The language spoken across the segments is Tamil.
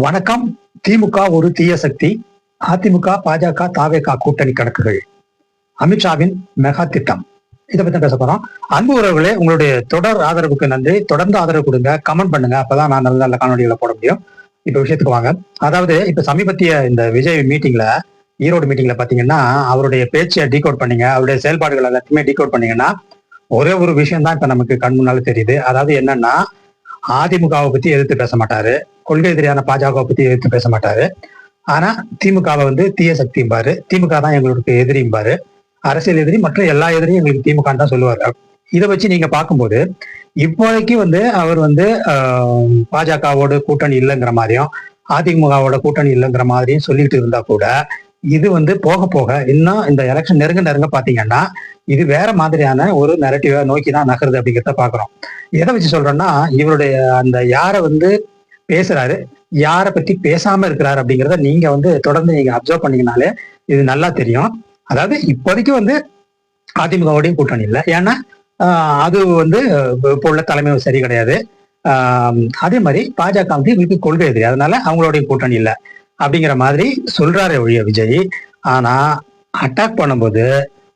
வணக்கம். திமுக ஒரு தீய சக்தி. அதிமுக, பாஜக, தாவேகா கூட்டணி கணக்குகள். அமித்ஷாவின் மெகா திட்டம். இதை பத்தி பேச போறோம். அன்பு உறவுகளே, உங்களுடைய தொடர் ஆதரவுக்கு நன்றி. தொடர்ந்து ஆதரவு கொடுங்க, கமெண்ட் பண்ணுங்க. அப்பதான் நான் நல்ல நல்ல காணொலிகளை போட முடியும். இப்ப விஷயத்துக்கு வாங்க. அதாவது இப்ப சமீபத்திய இந்த விஜய் மீட்டிங்ல, ஈரோடு மீட்டிங்ல பாத்தீங்கன்னா, அவருடைய பேச்சை டீகோட் பண்ணீங்க, அவருடைய செயல்பாடுகள் எல்லாத்தையுமே டீகோட் பண்ணீங்கன்னா, ஒரே ஒரு விஷயம் தான் இப்ப நமக்கு கண் முன்னால தெரியுது. அதாவது என்னன்னா, அதிமுகவை பத்தி எதிர்த்து பேச மாட்டாரு, கொள்கை எதிரியான பாஜகவை பத்தி எதிர்த்து பேச மாட்டாரு. ஆனா திமுகவை தீய சக்திம்பாரு, திமுக தான் எங்களுக்கு எதிரிம்பாரு, அரசியல் எதிரி மற்றும் எல்லா எதிரியும் எங்களுக்கு திமுக தான் சொல்லுவாரு. இதை வச்சு நீங்க பார்க்கும்போது இப்போதைக்கு அவர் பாஜகவோட கூட்டணி இல்லைங்கிற மாதிரியும் அதிமுகவோட கூட்டணி இல்லைங்கிற மாதிரியும் சொல்லிட்டு இருந்தா கூட, இது போக போக இன்னும் இந்த எலெக்ஷன் நெருங்க நெருங்க பாத்தீங்கன்னா இது வேற மாதிரியான ஒரு நெரட்டிவா நோக்கி தான் நகருது அப்படிங்கிறத பாக்குறோம். எதை வச்சு சொல்றோம்னா, இவருடைய அந்த யாரை பேசுறாரு, யாரை பத்தி பேசாம இருக்கிறாரு அப்படிங்கிறத நீங்க தொடர்ந்து நீங்க அப்சர்வ் பண்ணீங்கனாலே இது நல்லா தெரியும். அதாவது இப்போதைக்கு அதிமுகவோடையும் கூட்டணி இல்லை. ஏன்னா அது இப்போ உள்ள தலைமை சரி கிடையாது. அதே மாதிரி பாஜக இவருக்கு கொள்கை எதிரி, அதனால அவங்களுடைய கூட்டணி இல்லை அப்படிங்கிற மாதிரி சொல்றாரு ஒழிய விஜய். ஆனா அட்டாக் பண்ணும்போது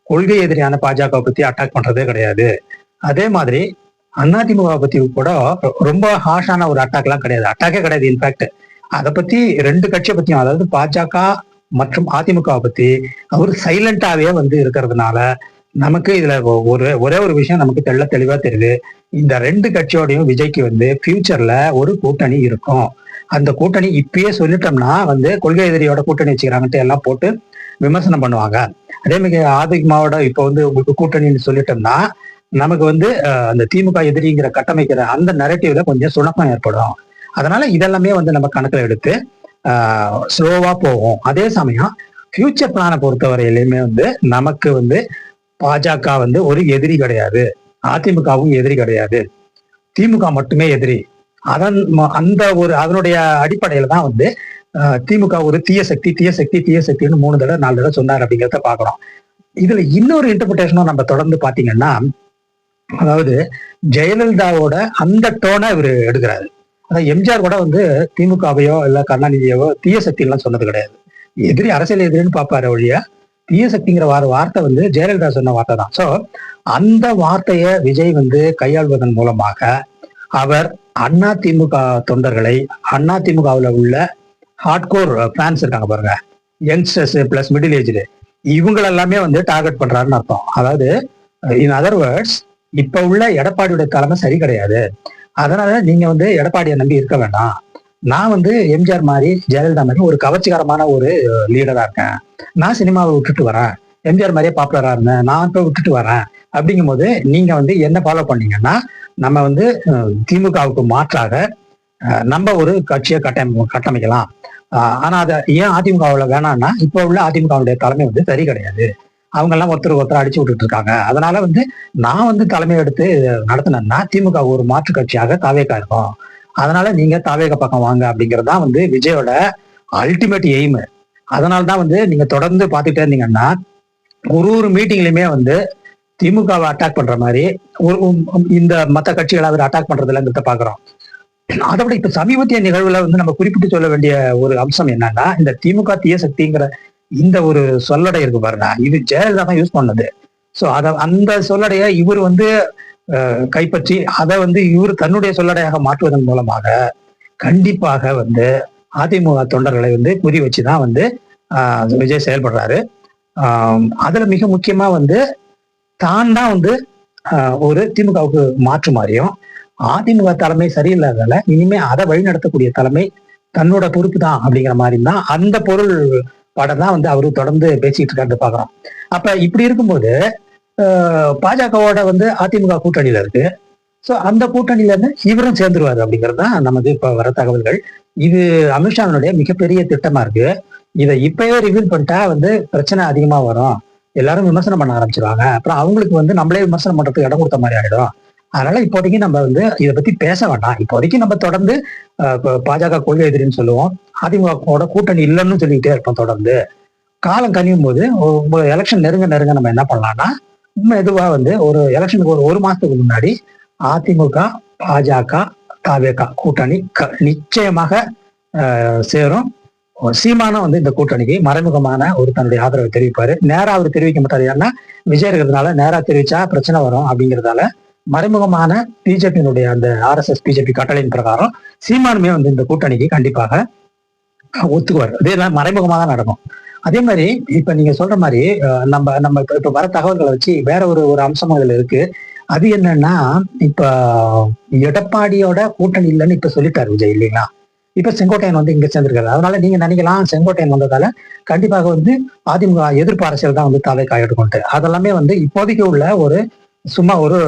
கொள்கை எதிரியான பாஜக பத்தி அட்டாக் பண்றதே கிடையாது. அதே மாதிரி அதிமுக பத்தி கூட ரொம்ப ஹாஷான ஒரு அட்டாக் எல்லாம் கிடையாது, அட்டாக்கே கிடையாது. இன்ஃபேக்ட் அதை பத்தி ரெண்டு கட்சியை பத்தியும், அதாவது பாஜக மற்றும் அதிமுக பத்தி அவர் சைலண்டாவே இருக்கிறதுனால நமக்கு இதுல ஒரே ஒரு விஷயம் நமக்கு தெளிவா தெரியுது. இந்த ரெண்டு கட்சியோடையும் விஜய்க்கு ஃபியூச்சர்ல ஒரு கூட்டணி இருக்கும். அந்த கூட்டணி இப்பயே சொல்லிட்டோம்னா கொள்கை எதிரியோட கூட்டணி வச்சுக்கிறாங்கன்ட்டு எல்லாம் போட்டு விமர்சனம் பண்ணுவாங்க. அதே மாதிரி அதிமுகவோட இப்போ உங்களுக்கு கூட்டணின்னு சொல்லிட்டோம்னா நமக்கு அந்த திமுக எதிரிங்கிற கட்டமைக்கிற அந்த நரேட்டிவ்ல கொஞ்சம் சுணக்கம் ஏற்படும். அதனால இதெல்லாமே நம்ம கணக்கில் எடுத்து ஸ்லோவா போகும். அதே சமயம் ஃபியூச்சர் பிளானை பொறுத்தவரையிலுமே நமக்கு பாஜக ஒரு எதிரி கிடையாது, அதிமுகவும் எதிரி கிடையாது, திமுக மட்டுமே எதிரி. அதனுடைய அடிப்படையில தான் திமுக ஒரு தீய சக்தி தீய சக்தி தீய சக்தின்னு 3 தடவை 4 தடவை சொன்னார் அப்படிங்கிறத பாக்குறோம். இதுல இன்னொரு இன்டர்பிரேஷனும் நம்ம தொடர்ந்து பாத்தீங்கன்னா, அதாவது ஜெயலலிதாவோட அந்த டோனை இவர் எடுக்கிறாரு. அதாவது எம்ஜிஆர் கூட திமுகவையோ இல்ல கருணாநிதியவோ தீய சக்தி எல்லாம் சொன்னது கிடையாது. எதிரி, அரசியல் எதிரின்னு பாப்பாரு ஒழிய தீய சக்திங்கிற வார்த்தை ஜெயலலிதா சொன்ன வார்த்தை தான். சோ அந்த வார்த்தையை விஜய் கையாள்வதன் மூலமாக அவர் அண்ணா திமுக தொண்டர்களை, அண்ணா திமுகவில் உள்ள ஹார்ட்கோர் ஃபேன்ஸ் இருக்காங்க பாருங்க, யங்ஸ்டர்ஸ் பிளஸ் மிடில் ஏஜ்டு, இவங்களெல்லாமே டார்கெட் பண்றாருன்னு அர்த்தம். அதாவது இன் அதர் வேர்ட்ஸ், இப்ப உள்ள எடப்பாடியோட தலைமை சரி கிடையாது, அதனால நீங்க எடப்பாடியை நம்பி இருக்க வேண்டாம், நான் எம்ஜிஆர் மாதிரி ஜெயலலிதா மாதிரி ஒரு கவர்ச்சிகரமான ஒரு லீடரா இருக்கேன், நான் சினிமாவை விட்டுட்டு வரேன், எம்ஜிஆர் மாதிரியே பாப்புலரா இருந்தேன், நான் இப்ப விட்டுட்டு வரேன். அப்படிங்கும் போது நீங்க என்ன ஃபாலோ பண்ணீங்கன்னா நம்ம திமுகவுக்கு மாற்றாக நம்ம ஒரு கட்சியை கட்டமைக்கலாம். ஆனா அதை ஏன் அதிமுகவில் வேணாம்னா, இப்போ உள்ள அதிமுகவுடைய தலைமை சரி கிடையாது, அவங்க எல்லாம் ஒருத்தர் அடிச்சு விட்டுட்டு இருக்காங்க. அதனால நான் தலைமை எடுத்து நடத்தினேன்னா திமுக ஒரு மாற்று கட்சியாக தாவேகா இருக்கும், அதனால நீங்க தாவேகா பக்கம் வாங்க அப்படிங்கறதுதான் விஜயோட அல்டிமேட் எய்ம். அதனால்தான் நீங்க தொடர்ந்து பார்த்துட்டே இருந்தீங்கன்னா ஒரு மீட்டிங்லயுமே திமுகவை அட்டாக் பண்ற மாதிரி இந்த மற்ற கட்சிகளை அவர் அட்டாக் பண்றது இல்லைங்கிறத பாக்குறோம். அதை விட இப்ப சமீபத்திய நிகழ்வுல நம்ம குறிப்பிட்டு சொல்ல வேண்டிய ஒரு அம்சம் என்னன்னா, இந்த திமுக தீய சக்திங்கிற இந்த ஒரு சொல்லடை இருக்கு பாருங்க, இது ஜெயலலிதா தான் யூஸ் பண்ணது. சோ அந்த சொல்லடைய இவர் கைப்பற்றி அதை இவர் தன்னுடைய சொல்லடையாக மாற்றுவதன் மூலமாக கண்டிப்பாக அதிமுக தொண்டர்களை குறி வச்சுதான் விஜய் செயல்படுறாரு. அதுல மிக முக்கியமா தான் தான் ஒரு திமுகவுக்கு மாற்று மாதிரியும், அதிமுக தலைமை சரியில்லாததால இனிமே அதை வழிநடத்தக்கூடிய தலைமை தன்னோட பொறுப்பு தான் அப்படிங்கிற மாதிரி தான் அந்த பொருள் படம் தான் அவரு தொடர்ந்து பேசிட்டு இருக்காரு பாக்குறோம். அப்ப இப்படி இருக்கும்போது பாஜகவோட அதிமுக கூட்டணியில இருக்கு. சோ அந்த கூட்டணியில இருந்து இவரும் சேர்ந்துருவாரு அப்படிங்கிறது தான் நமக்கு இப்ப வர தகவல்கள். இது அமித்ஷாவினுடைய மிகப்பெரிய திட்டமா இருக்கு. இதை இப்பவே ரிவீல் பண்ணிட்டா பிரச்சனை அதிகமா வரும், எல்லாரும் விமர்சனம் பண்ண ஆரம்பிச்சிருவாங்க, அப்புறம் அவங்களுக்கு நம்மளே விமர்சனம் பண்றதுக்கு இடம் கொடுத்த மாதிரி ஆயிடும். அதனால இப்போதைக்கு நம்ம இதை பத்தி பேச வேண்டாம். இப்போதைக்கு நம்ம தொடர்ந்து பாஜக கொள்கை எதிரின்னு சொல்லுவோம், அதிமுகவோட கூட்டணி இல்லைன்னு சொல்லிக்கிட்டே இருப்போம். தொடர்ந்து காலம் கனியும் போது எலெக்ஷன் நெருங்க நெருங்க நம்ம என்ன பண்ணலாம்னா, மெதுவா ஒரு எலெக்ஷனுக்கு ஒரு மாசத்துக்கு முன்னாடி அதிமுக, பாஜக, தாவேகா கூட்டணி நிச்சயமாக சேரும். சீமானும் வந்து இந்த கூட்டணிக்கு மறைமுகமான ஒரு தன்னுடைய ஆதரவை தெரிவிப்பாரு. நேரா அவர் தெரிவிக்க மாட்டாரு. ஏன்னா விஜய் இருக்கிறதுனால நேரா தெரிவிச்சா பிரச்சனை வரும் அப்படிங்கிறதால மறைமுகமான பிஜேபியினுடைய அந்த RSS பிஜேபி கட்டளையின் பிரகாரம் சீமானுமே வந்து இந்த கூட்டணிக்கு கண்டிப்பாக ஒத்துக்குவார். இதெல்லாம் மறைமுகமாக தான் நடக்கும். அதே மாதிரி இப்ப நீங்க சொல்ற மாதிரி நம்ம நம்ம இப்ப வர தகவல்களை வச்சு வேற ஒரு அம்சம் அதுல இருக்கு. அது என்னன்னா, இப்ப எடப்பாடியோட கூட்டணி இல்லைன்னு இப்ப சொல்லிட்டாரு விஜய் இல்லைங்களா? இப்ப செங்கோட்டையன் வந்து இங்க சேர்ந்திருக்காரு. அதனால நீங்க நினைக்கலாம் செங்கோட்டையன் வந்ததால கண்டிப்பாக வந்து அதிமுக எதிர்ப்பு அரசியல் தான் வந்து தாவே காயெடுக்கும். அதெல்லாமே வந்து இப்போதைக்கு உள்ள ஒரு சும்மா ஒரு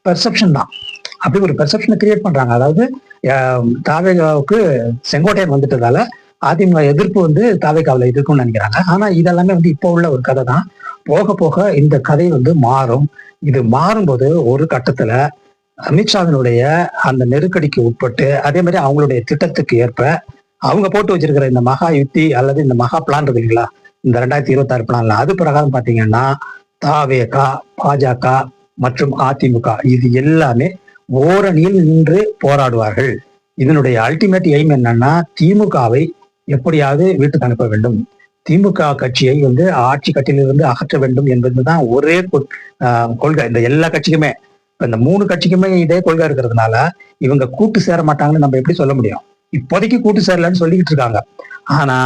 பெர்செப்ஷன் தான். அப்படி ஒரு பெர்செப்ஷனை கிரியேட் பண்றாங்க. அதாவது தாவேகாவுக்கு செங்கோட்டையன் வந்துட்டதால அதிமுக எதிர்ப்பு வந்து தாவேகாவில் இருக்கும்னு நினைக்கிறாங்க. ஆனா இதெல்லாமே வந்து இப்போ உள்ள ஒரு கதை தான். போக போக இந்த கதை வந்து மாறும். இது மாறும்போது ஒரு கட்டத்துல அமித்ஷாவினுடைய அந்த நெருக்கடிக்கு உட்பட்டு அதே மாதிரி அவங்களுடைய திட்டத்துக்கு ஏற்ப அவங்க போட்டு வச்சிருக்கிற இந்த மகா யுத்தி அல்லது இந்த மகா பிளான் இருக்கு இல்லைங்களா, இந்த 2026 பிளான்ல அது பிரகாரம் பாத்தீங்கன்னா தாவேகா, பாஜக மற்றும் அதிமுக இது எல்லாமே ஓரணியில் நின்று போராடுவார்கள். இதனுடைய அல்டிமேட் எய்ம் என்னன்னா திமுகவை எப்படியாவது வீட்டுக்கு அனுப்ப வேண்டும், திமுக கட்சியை வந்து ஆட்சி கட்சியிலிருந்து அகற்ற வேண்டும் என்பதுதான் ஒரே கொள்கை. இந்த எல்லா கட்சிக்குமே இந்த 3 கட்சிக்குமே இதே கொள்கை இருக்கிறதுனால இவங்க கூட்டு சேர மாட்டாங்கன்னு நம்ம எப்படி சொல்ல முடியும்? இப்போதைக்கு கூட்டு சேரலன்னு சொல்லிக்கிட்டு இருக்காங்க. ஆனா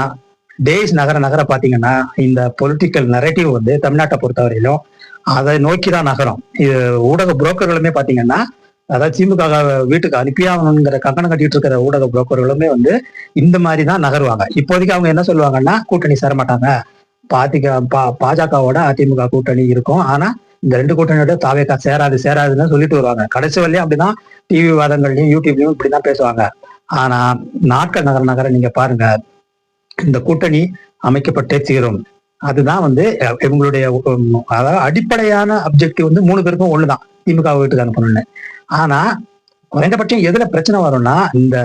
டேஸ் நகர நகர பாத்தீங்கன்னா இந்த பொலிட்டிக்கல் நரேட்டிவ் வந்து தமிழ்நாட்டை பொறுத்தவரையிலும் அதை நோக்கிதான் நகரும். இது ஊடக புரோக்கர்களுமே பாத்தீங்கன்னா, அதாவது திமுக வீட்டுக்கு அனுப்பியாகணுங்கிற கங்கணம் கட்டிட்டு இருக்கிற ஊடக புரோக்கர்களுமே வந்து இந்த மாதிரிதான் நகருவாங்க. இப்போதைக்கு அவங்க என்ன சொல்லுவாங்கன்னா கூட்டணி சேர மாட்டாங்க, பாஜகவோட அதிமுக கூட்டணி இருக்கும், ஆனா இந்த 2 கூட்டணியோட தாவேகா சேராதுன்னு சொல்லிட்டு வருவாங்க. கடைசி வரலையும் அப்படிதான் டிவி வாதங்கள்லயும் யூடியூப்லயும் இப்படிதான் பேசுவாங்க. ஆனா நாட்கள் நகர நகர நீங்க பாருங்க இந்த கூட்டணி அமைக்கப்பட்டே தீரும். அதுதான் வந்து இவங்களுடைய அதாவது அடிப்படையான அப்ஜெக்டிவ் வந்து 3 பேருக்கும் ஒண்ணுதான், திமுக வீட்டுக்கு அனுப்பணும்னு. ஆனா குறைந்தபட்சம் எதுல பிரச்சனை வரும்னா, இந்த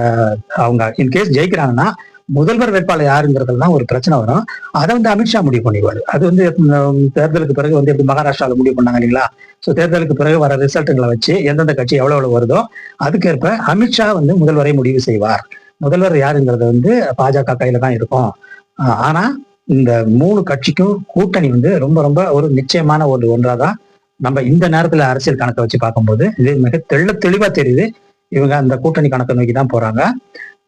அவங்க இன்கேஸ் ஜெயிக்கிறாங்கன்னா முதல்வர் வேட்பாளர் யாருங்கிறதுல தான் ஒரு பிரச்சனை வரும். அதை வந்து அமித்ஷா முடிவு பண்ணிடுவாரு. அது வந்து தேர்தலுக்கு பிறகு வந்து எப்படி மகாராஷ்டிரால முடிவு பண்ணாங்க இல்லைங்களா? ஸோ தேர்தலுக்கு பிறகு வர ரிசல்ட்டுகளை வச்சு எந்தெந்த கட்சி எவ்வளவு வருதோ அதுக்கேற்ப அமித்ஷா வந்து முதல்வரை முடிவு செய்வார். முதல்வர் யாருங்கிறது வந்து பாஜக கையில தான் இருக்கும். ஆனா இந்த 3 கட்சிக்கும் கூட்டணி வந்து ரொம்ப ரொம்ப ஒரு நிச்சயமான ஒன்றாதான் நம்ம இந்த நேரத்துல அரசியல் கணக்கை வச்சு பார்க்கும்போது இது மிக தெளிவா தெரியுது. இவங்க அந்த கூட்டணி கணக்கை நோக்கி தான் போறாங்க.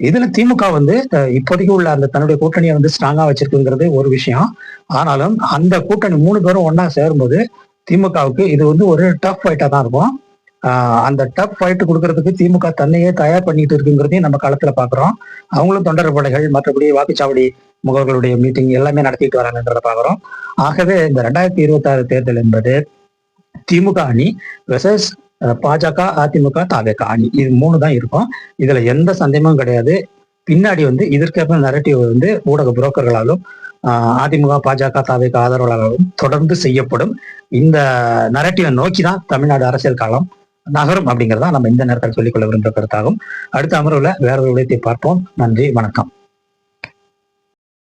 இதுல திமுக வந்து இப்போதைக்கு உள்ள அந்த தன்னுடைய கூட்டணியை வந்து ஸ்ட்ராங்கா வச்சிருக்குங்கிறது ஒரு விஷயம். ஆனாலும் அந்த கூட்டணி 3 பேரும் ஒன்னா சேரும்போது திமுகவுக்கு இது வந்து ஒரு டஃப் ஃபைட்டா தான் இருக்கும். அந்த டஃப் ஃபைட் கொடுக்கறதுக்கு திமுக தன்னையே தயார் பண்ணிட்டு இருக்குங்கிறதையும் நம்ம காலத்துல பாக்குறோம். அவங்களும் தொண்டர் படைகள் மற்றபடி வாக்குச்சாவடி முகவர்களுடைய மீட்டிங் எல்லாமே நடத்திட்டு வராங்கன்றத பாக்குறோம். ஆகவே இந்த 2026 தேர்தல் என்பது திமுக அணி வெர்சஸ் பாஜக, அதிமுக, தாவேகா அணி, இது 3 தான் இருக்கும். இதுல எந்த சந்தேகமும் கிடையாது. பின்னாடி வந்து இதற்கேற்ப நரேட்டிவ் வந்து ஊடக புரோக்கர்களாலும் அதிமுக, பாஜக, தாவேகா ஆதரவாளர்களும் தொடர்ந்து செய்யப்படும். இந்த நரேட்டிவை நோக்கிதான் தமிழ்நாடு அரசியல் காலம் நகரும் அப்படிங்கிறதா நம்ம இந்த நேரத்தில் சொல்லிக்கொள்ள விரும்புகிற கருத்தாகும். அடுத்த அமர்வுல வேற ஒரு விடயத்தை பார்ப்போம். நன்றி, வணக்கம்.